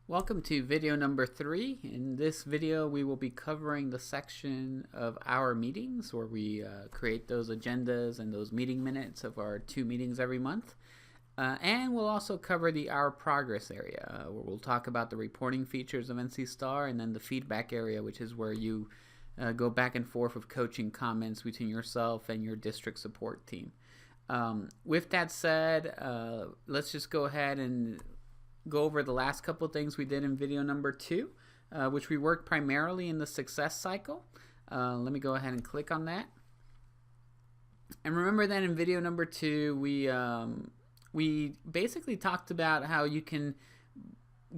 Welcome to video number 3. In this video, we will be covering the section of our meetings where we create those agendas and those meeting minutes of our 2 meetings every month. And we'll also cover the Our Progress area, where we'll talk about the reporting features of NC Star, and then the feedback area, which is where you go back and forth with coaching comments between yourself and your district support team. With that said, let's just go ahead and go over the last couple of things we did in video number 2, which we worked primarily in the success cycle. Let me go ahead and click on that. And remember that in video number 2, we basically talked about how you can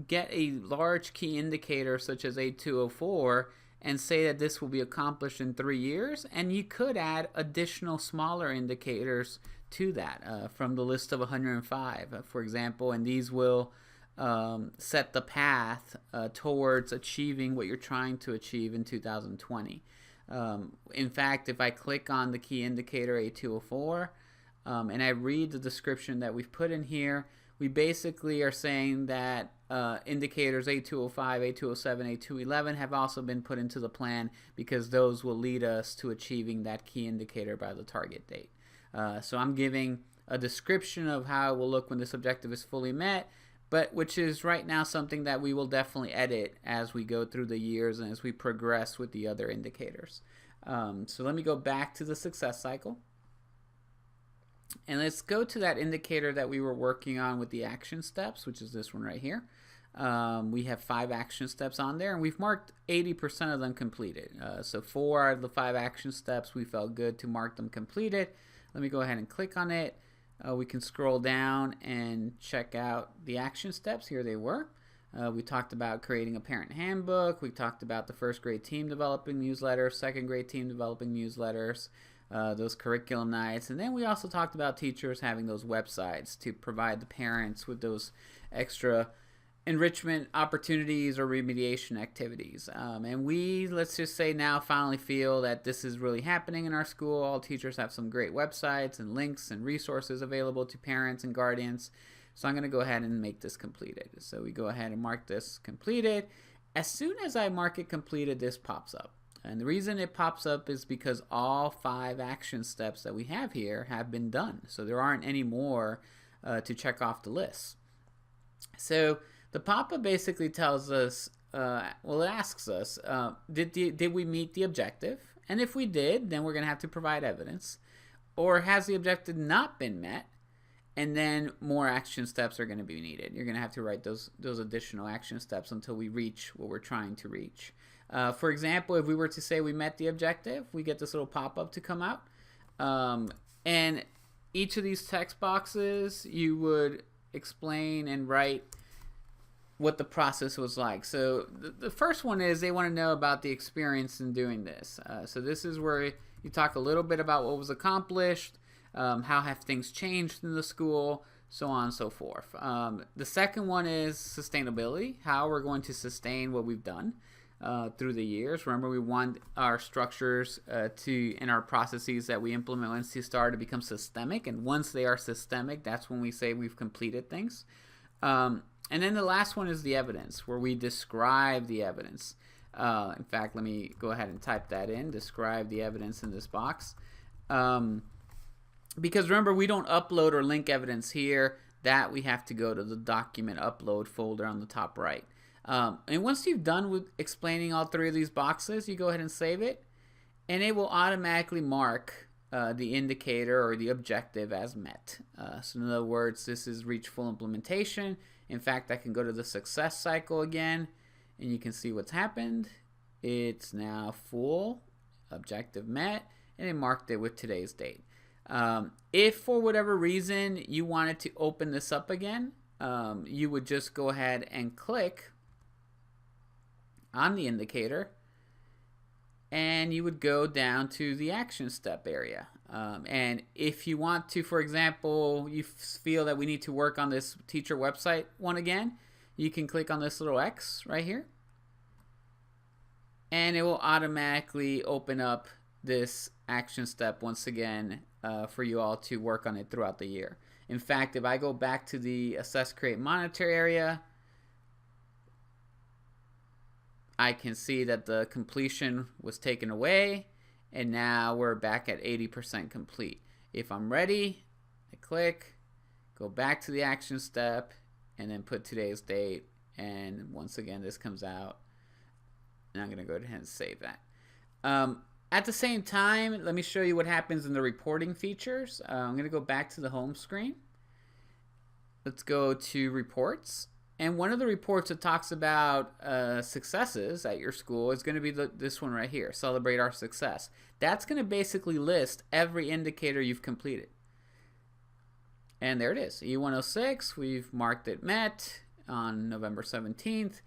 get a large key indicator such as A204 and say that this will be accomplished in 3 years, and you could add additional smaller indicators to that from the list of 105, for example, and these will set the path towards achieving what you're trying to achieve in 2020. In fact, if I click on the key indicator A204 and I read the description that we've put in here, we basically are saying that indicators A205, A207, A211 have also been put into the plan because those will lead us to achieving that key indicator by the target date. So I'm giving a description of how it will look when this objective is fully met, but which is right now something that we will definitely edit as we go through the years and as we progress with the other indicators. So let me go back to the success cycle. And let's go to that indicator that we were working on with the action steps, which is this one right here. We have 5 action steps on there, and we've marked 80% of them completed. So 4 out of the 5 action steps, we felt good to mark them completed. Let me go ahead and click on it. We can scroll down and check out the action steps. Here they were. We talked about creating a parent handbook. We talked about the first grade team developing newsletters, second grade team developing newsletters, those curriculum nights. And then we also talked about teachers having those websites to provide the parents with those extra enrichment opportunities or remediation activities. And we, let's just say now, finally feel that this is really happening in our school. All teachers have some great websites and links and resources available to parents and guardians. So I'm going to go ahead and make this completed. So we go ahead and mark this completed. As soon as I mark it completed, this pops up. And the reason it pops up is because all 5 action steps that we have here have been done. So there aren't any more to check off the list. So the pop-up basically tells us, well, it asks us, did we meet the objective? And if we did, then we're going to have to provide evidence. Or has the objective not been met? And then more action steps are going to be needed. You're going to have to write those additional action steps until we reach what we're trying to reach. For example, if we were to say we met the objective, we get this little pop-up to come out. And each of these text boxes, you would explain and write what the process was like. So the first one is they want to know about the experience in doing this. So this is where you talk a little bit about what was accomplished, how have things changed in the school, so on and so forth. The second one is sustainability, how we're going to sustain what we've done through the years. Remember, we want our structures and our processes that we implement when NC Star to become systemic, and once they are systemic, that's when we say we've completed things. And then the last one is the evidence, where we describe the evidence. In fact, let me go ahead and type that in, describe the evidence in this box. Because remember, we don't upload or link evidence here. That we have to go to the document upload folder on the top right. And once you've done with explaining all 3 of these boxes, you go ahead and save it. And it will automatically mark the indicator or the objective as met. So in other words, this is reach full implementation. In fact, I can go to the success cycle again, and you can see what's happened. It's now full, objective met, and it marked it with today's date. If for whatever reason you wanted to open this up again, you would just go ahead and click on the indicator, and you would go down to the action step area. And if you want to, for example, you feel that we need to work on this teacher website one again, you can click on this little X right here, and it will automatically open up this action step once again for you all to work on it throughout the year. In fact, if I go back to the Assess, Create, Monitor area, I can see that the completion was taken away, and now we're back at 80% complete. If I'm ready, I click, go back to the action step, and then put today's date, and once again this comes out, and I'm going to go ahead and save that. At the same time, let me show you what happens in the reporting features. I'm going to go back to the home screen. Let's go to reports. And one of the reports that talks about successes at your school is going to be this one right here, Celebrate Our Success. That's going to basically list every indicator you've completed. And there it is, E106, we've marked it met on November 17th.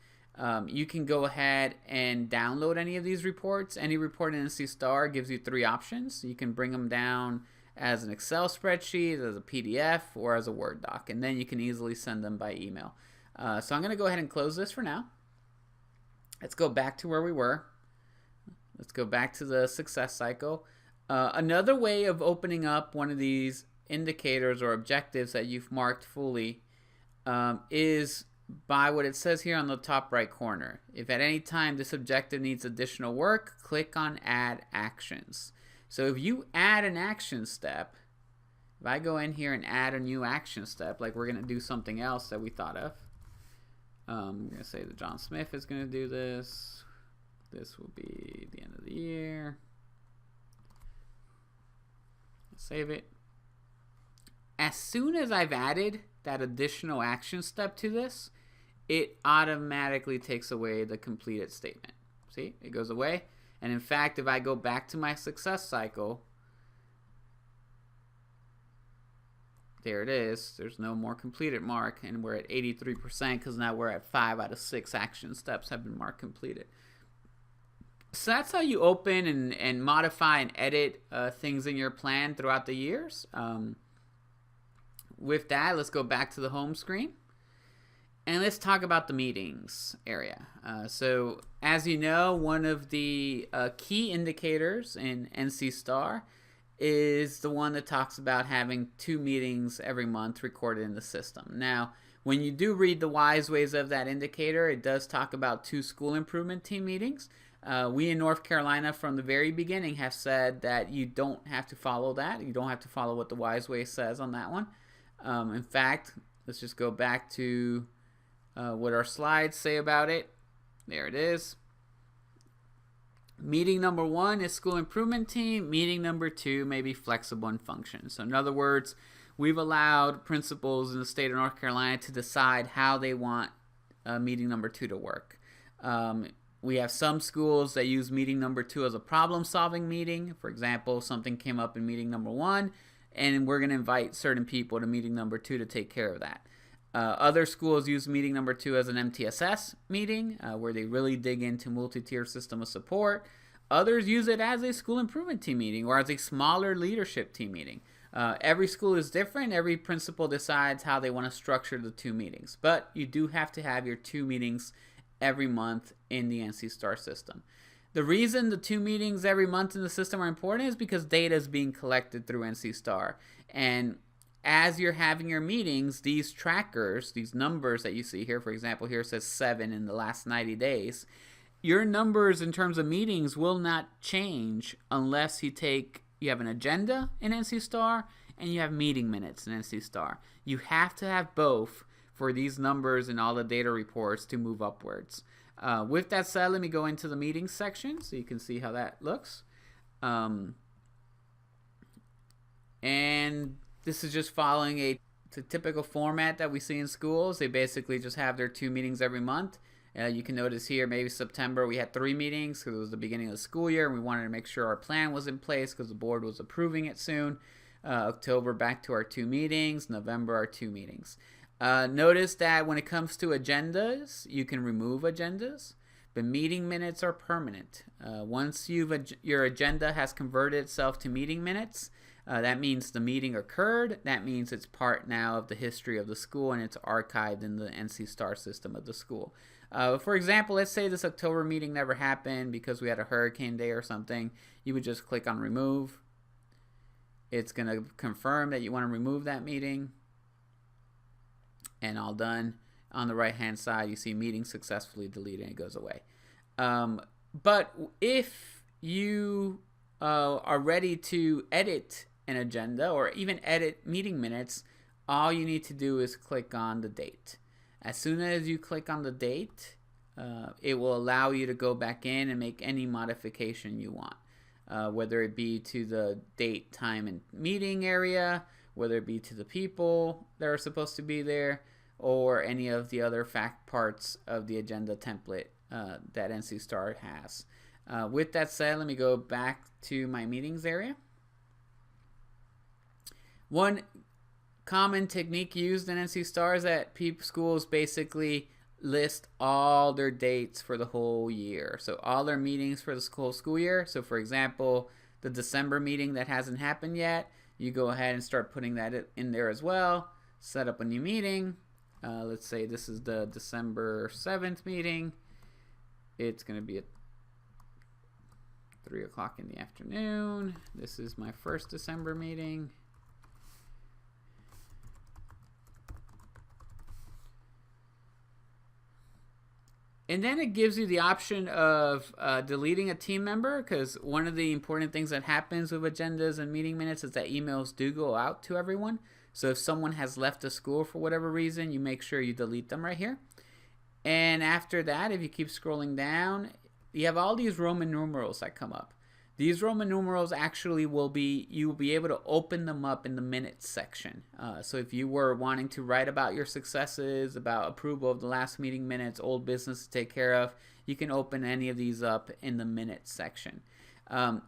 You can go ahead and download any of these reports. Any report in NC Star gives you 3 options. You can bring them down as an Excel spreadsheet, as a PDF, or as a Word doc, and then you can easily send them by email. So I'm going to go ahead and close this for now. Let's go back to where we were. Let's go back to the success cycle. Another way of opening up one of these indicators or objectives that you've marked fully is by what it says here on the top right corner. If at any time this objective needs additional work, click on Add Actions. So if you add an action step, if I go in here and add a new action step, like we're going to do something else that we thought of. I'm going to say that John Smith is going to do this. This will be the end of the year. Save it. As soon as I've added that additional action step to this, it automatically takes away the completed statement. See, it goes away. And in fact, if I go back to my success cycle, there it is. There's no more completed mark, and we're at 83% because now we're at 5 out of 6 action steps have been marked completed. So that's how you open and modify and edit things in your plan throughout the years. With that, let's go back to the home screen. And let's talk about the meetings area. So as you know, one of the key indicators in NC Star is the one that talks about having 2 meetings every month recorded in the system. Now, when you do read the wise ways of that indicator, it does talk about 2 school improvement team meetings. We in North Carolina from the very beginning have said that you don't have to follow that. You don't have to follow what the wise way says on that one. In fact, let's just go back to what our slides say about it. There it is. Meeting number 1 is school improvement team. Meeting number 2 may be flexible and function. So in other words, we've allowed principals in the state of North Carolina to decide how they want meeting number 2 to work. We have some schools that use meeting number 2 as a problem-solving meeting. For example, something came up in meeting number 1, and we're going to invite certain people to meeting number 2 to take care of that. Other schools use meeting number 2 as an MTSS meeting, where they really dig into multi-tier system of support. Others use it as a school improvement team meeting or as a smaller leadership team meeting. Every school is different. Every principal decides how they want to structure the 2 meetings. But you do have to have your 2 meetings every month in the NC Star system. The reason the 2 meetings every month in the system are important is because data is being collected through NC Star. And as you're having your meetings, these trackers, these numbers that you see here, for example, here it says 7 in the last 90 days, your numbers in terms of meetings will not change unless you have an agenda in NC Star and you have meeting minutes in NC Star. You have to have both for these numbers and all the data reports to move upwards. With that said, let me go into the meetings section so you can see how that looks. And this is just following a typical format that we see in schools. They basically just have their 2 meetings every month. You can notice here, maybe September we had 3 meetings because it was the beginning of the school year and we wanted to make sure our plan was in place because the board was approving it soon. October, back to our 2 meetings. November, our 2 meetings. Notice that when it comes to agendas, you can remove agendas, but meeting minutes are permanent. Once your agenda has converted itself to meeting minutes, that means the meeting occurred. That means it's part now of the history of the school and it's archived in the NC Star system of the school. For example, let's say this October meeting never happened because we had a hurricane day or something. You would just click on remove. It's going to confirm that you want to remove that meeting. And all done. On the right hand side, you see meeting successfully deleted and it goes away. But if you are ready to edit an agenda or even edit meeting minutes, all you need to do is click on the date. As soon as you click on the date, it will allow you to go back in and make any modification you want, whether it be to the date, time, and meeting area, whether it be to the people that are supposed to be there, or any of the other fact parts of the agenda template that NC Star has. With that said, let me go back to my meetings area. One common technique used in NC Star is that schools basically list all their dates for the whole year. So all their meetings for the whole school year. So for example, the December meeting that hasn't happened yet, you go ahead and start putting that in there as well. Set up a new meeting. Let's say this is the December 7th meeting. It's going to be at 3 o'clock in the afternoon. This is my first December meeting. And then it gives you the option of deleting a team member, because one of the important things that happens with agendas and meeting minutes is that emails do go out to everyone. So if someone has left the school for whatever reason, you make sure you delete them right here. And after that, if you keep scrolling down, you have all these Roman numerals that come up. These Roman numerals actually you'll be able to open them up in the minutes section. So if you were wanting to write about your successes, about approval of the last meeting minutes, old business to take care of, you can open any of these up in the minutes section.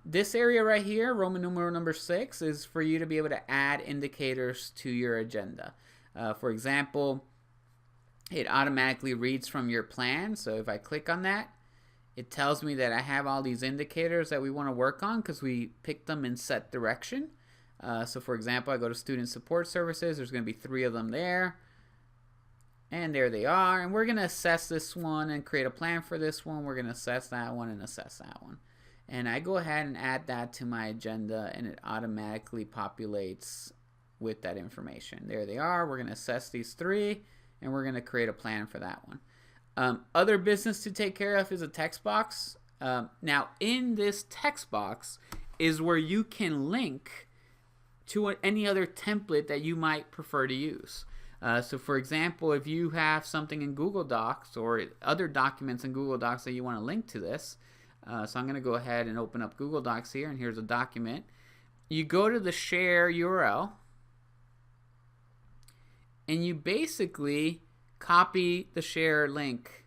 This area right here, Roman numeral number 6, is for you to be able to add indicators to your agenda. For example, it automatically reads from your plan. So if I click on that, it tells me that I have all these indicators that we want to work on because we picked them in set direction. So for example, I go to student support services. There's going to be 3 of them there. And there they are. And we're going to assess this one and create a plan for this one. We're going to assess that one and assess that one. And I go ahead and add that to my agenda, and it automatically populates with that information. There they are. We're going to assess these 3, and we're going to create a plan for that one. Other business to take care of is a text box. Now, in this text box is where you can link to any other template that you might prefer to use. So, for example, if you have something in Google Docs or other documents in Google Docs that you want to link to this, so I'm going to go ahead and open up Google Docs here, and here's a document. You go to the share URL, and you basically copy the share link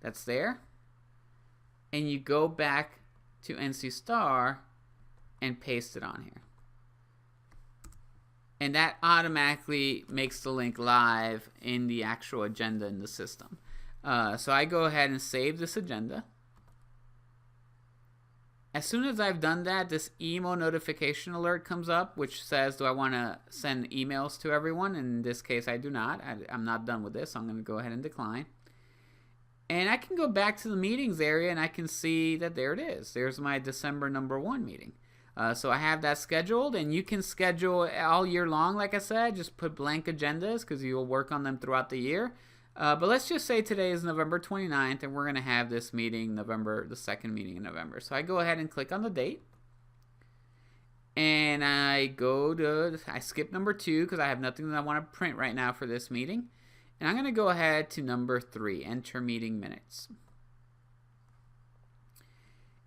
that's there, and you go back to NC Star and paste it on here. And that automatically makes the link live in the actual agenda in the system. So I go ahead and save this agenda. As soon as I've done that, this email notification alert comes up, which says, do I want to send emails to everyone? In this case, I do not. I'm not done with this, so I'm going to go ahead and decline. And I can go back to the meetings area, and I can see that there it is. There's my December number 1 meeting. So I have that scheduled, and you can schedule all year long, like I said. Just put blank agendas because you'll work on them throughout the year. But let's just say today is November 29th, and we're going to have this meeting the 2nd meeting in November. So I go ahead and click on the date. And I skip number 2 because I have nothing that I want to print right now for this meeting. And I'm going to go ahead to number 3, enter meeting minutes.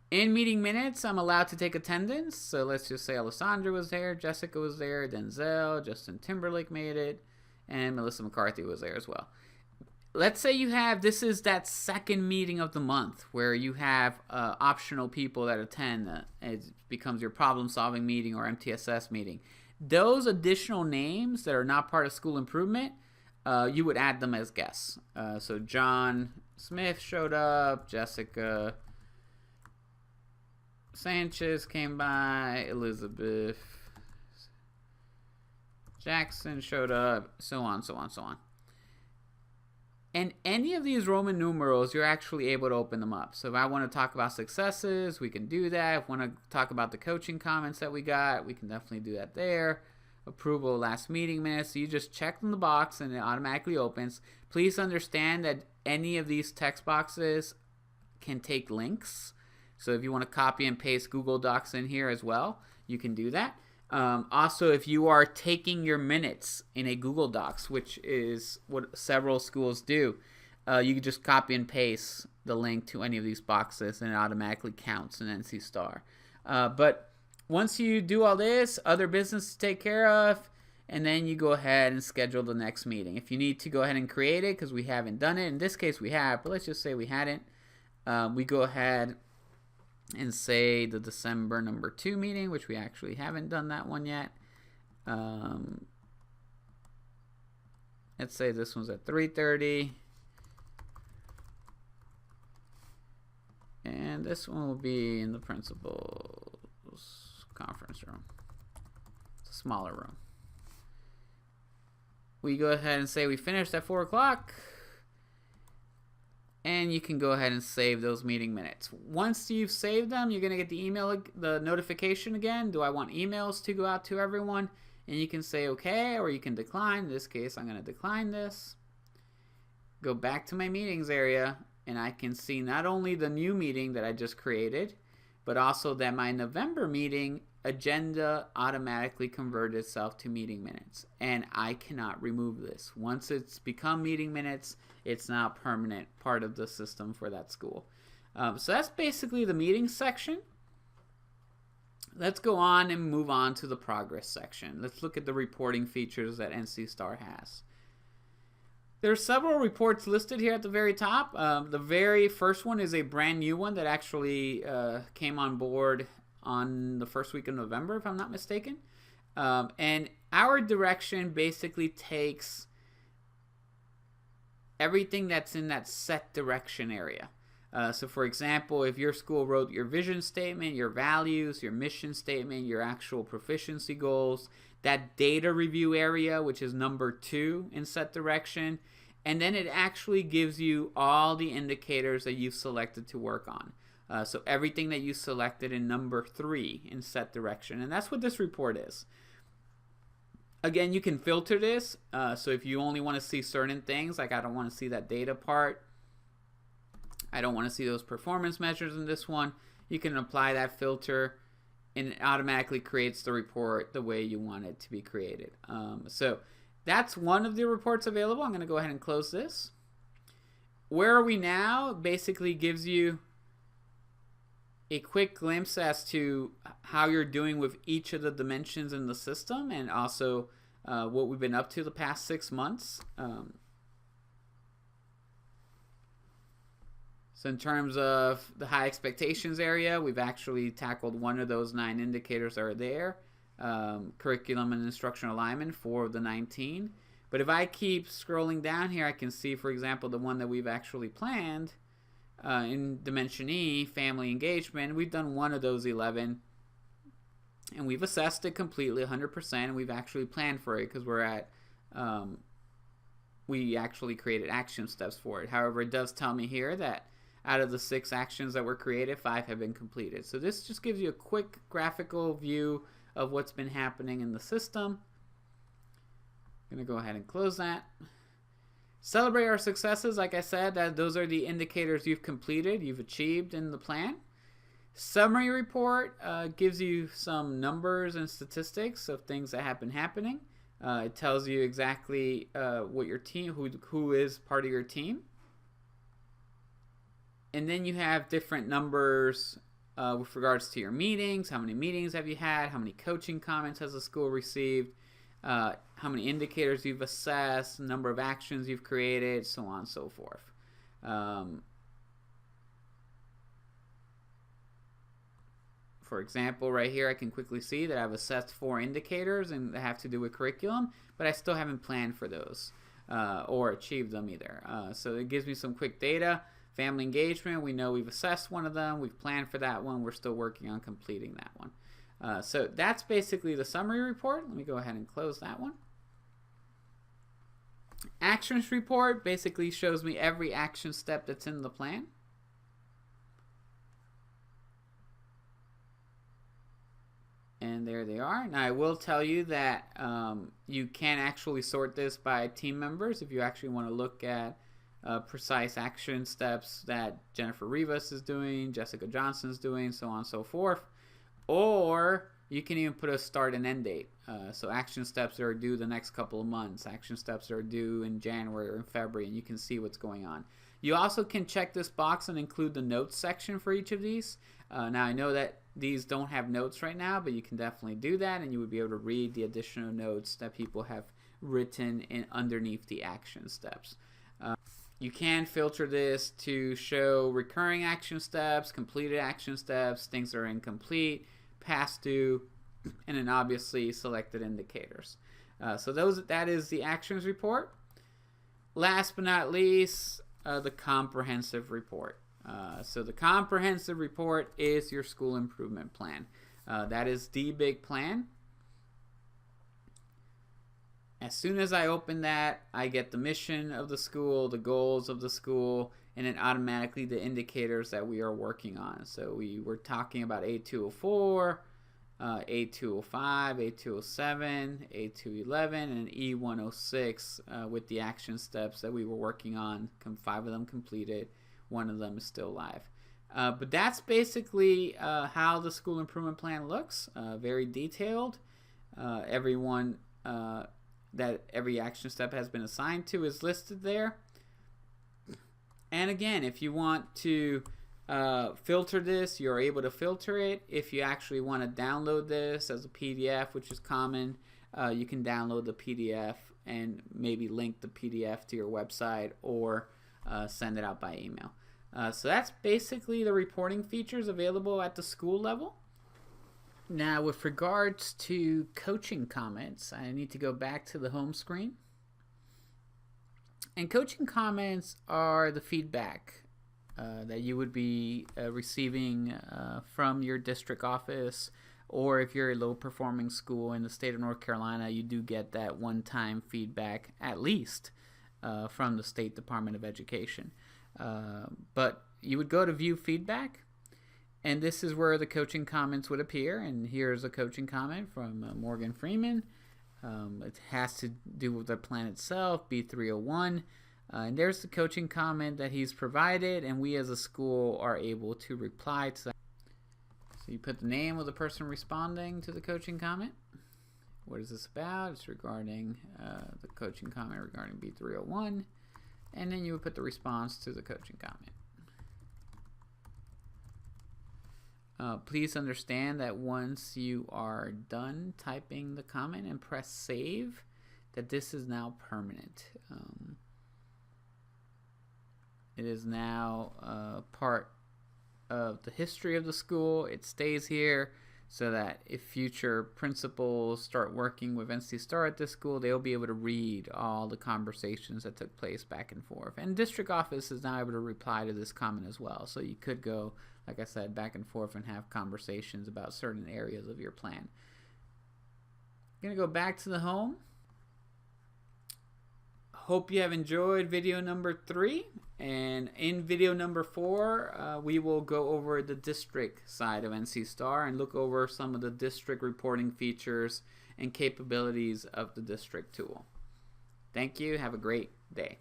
In meeting minutes, I'm allowed to take attendance. So let's just say Alessandra was there, Jessica was there, Denzel, Justin Timberlake made it, and Melissa McCarthy was there as well. Let's say this is that 2nd meeting of the month where you have optional people that attend. It becomes your problem-solving meeting or MTSS meeting. Those additional names that are not part of school improvement, you would add them as guests. So John Smith showed up, Jessica Sanchez came by, Elizabeth Jackson showed up, so on, so on, so on. And any of these Roman numerals, you're actually able to open them up. So if I want to talk about successes, we can do that. If I want to talk about the coaching comments that we got, we can definitely do that there. Approval last meeting minutes. So you just check in the box and it automatically opens. Please understand that any of these text boxes can take links. So if you want to copy and paste Google Docs in here as well, you can do that. Also, if you are taking your minutes in a Google Docs, which is what several schools do, you can just copy and paste the link to any of these boxes and it automatically counts in NC Star. But once you do all this, other business to take care of, and then you go ahead and schedule the next meeting. If you need to go ahead and create it because we haven't done it, in this case we have, but let's just say we hadn't, we go ahead and say the December number 2 meeting, which we actually haven't done that one yet. Let's say this one's at 3:30. And this one will be in the principal's conference room. It's a smaller room. We go ahead and say we finished at 4 o'clock. And you can go ahead and save those meeting minutes. Once you've saved them, you're going to get the notification again. Do I want emails to go out to everyone? And you can say okay, or you can decline. In this case, I'm going to decline this. Go back to my meetings area, and I can see not only the new meeting that I just created, but also that my November meeting agenda automatically converted itself to meeting minutes. And I cannot remove this. Once it's become meeting minutes, it's now a permanent part of the system for that school. So that's basically the meeting section. Let's go on and move on to the progress section. Let's look at the reporting features that NC Star has. There are several reports listed here at the very top. The very first one is a brand new one that actually came on board on the first week of November, if I'm not mistaken. And our direction basically takes everything that's in that set direction area. So for example, if your school wrote your vision statement, your values, your mission statement, your actual proficiency goals, that data review area, which is number 2 in set direction, and then it actually gives you all the indicators that you've selected to work on. So everything that you selected in number 3 in set direction. And that's what this report is. Again, you can filter this. So if you only want to see certain things, like I don't want to see that data part, I don't want to see those performance measures in this one, you can apply that filter and it automatically creates the report the way you want it to be created. So that's one of the reports available. I'm going to go ahead and close this. Where are we now basically gives you a quick glimpse as to how you're doing with each of the dimensions in the system, and also what we've been up to the past 6 months. So in terms of the high expectations area, we've actually tackled one of those 9 indicators that are there. Curriculum and instructional alignment, 4 of the 19. But if I keep scrolling down here, I can see, for example, the one that we've actually planned in Dimension E, family engagement. We've done one of those 11, and we've assessed it completely, 100%, and we've actually planned for it because we're at, we actually created action steps for it. However, it does tell me here that out of the 6 actions that were created, 5 have been completed. So this just gives you a quick graphical view of what's been happening in the system. I'm going to go ahead and close that. Celebrate our successes. Like I said, those are the indicators you've completed, you've achieved in the plan. Summary report gives you some numbers and statistics of things that have been happening. It tells you exactly what your team, who is part of your team. And then you have different numbers with regards to your meetings. How many meetings have you had? How many coaching comments has the school received? How many indicators you've assessed, number of actions you've created, so on and so forth. For example, right here, I can quickly see that I've assessed 4 indicators and they have to do with curriculum, but I still haven't planned for those or achieved them either. So it gives me some quick data. Family engagement, we know we've assessed one of them. We've planned for that one. We're still working on completing that one. So that's basically the summary report. Let me go ahead and close that one. Actions report basically shows me every action step that's in the plan. And there they are. Now I will tell you that you can actually sort this by team members if you actually want to look at precise action steps that Jennifer Rivas is doing, Jessica Johnson's doing, so on and so forth. Or you can even put a start and end date. So action steps that are due the next couple of months, action steps that are due in January or in February, and you can see what's going on. You also can check this box and include the notes section for each of these. Now I know that these don't have notes right now, but you can definitely do that, and you would be able to read the additional notes that people have written in underneath the action steps. You can filter this to show recurring action steps, completed action steps, things that are incomplete, past due, and then obviously selected indicators. So that is the actions report. Last but not least, the comprehensive report. So the comprehensive report is your school improvement plan. That is the big plan. As soon as I open that, I get the mission of the school, the goals of the school, and then automatically the indicators that we are working on. So we were talking about A204, A205, A207, A211, and E106 with the action steps that we were working on. 5 of them completed, 1 of them is still live. But that's basically how the school improvement plan looks. Very detailed. Everyone that every action step has been assigned to is listed there. And again, if you want to filter this, you're able to filter it. If you actually want to download this as a PDF, which is common, you can download the PDF and maybe link the PDF to your website or send it out by email. So that's basically the reporting features available at the school level. Now, with regards to coaching comments, I need to go back to the home screen. And coaching comments are the feedback that you would be receiving from your district office, or if you're a low-performing school in the state of North Carolina, you do get that one-time feedback, at least, from the State Department of Education. But you would go to View Feedback, and this is where the coaching comments would appear. And here's a coaching comment from Morgan Freeman. It has to do with the plan itself, B301. And there's the coaching comment that he's provided, and we as a school are able to reply to that. So you put the name of the person responding to the coaching comment. What is this about? It's regarding the coaching comment regarding B301. And then you would put the response to the coaching comment. Please understand that once you are done typing the comment and press save, that this is now permanent. It is now part of the history of the school. It stays here so that if future principals start working with NC Star at this school, they'll be able to read all the conversations that took place back and forth. And district office is now able to reply to this comment as well. So you could go, like I said, back and forth and have conversations about certain areas of your plan. I'm going to go back to the home. Hope you have enjoyed video number 3. And in video number 4, we will go over the district side of NC Star and look over some of the district reporting features and capabilities of the district tool. Thank you. Have a great day.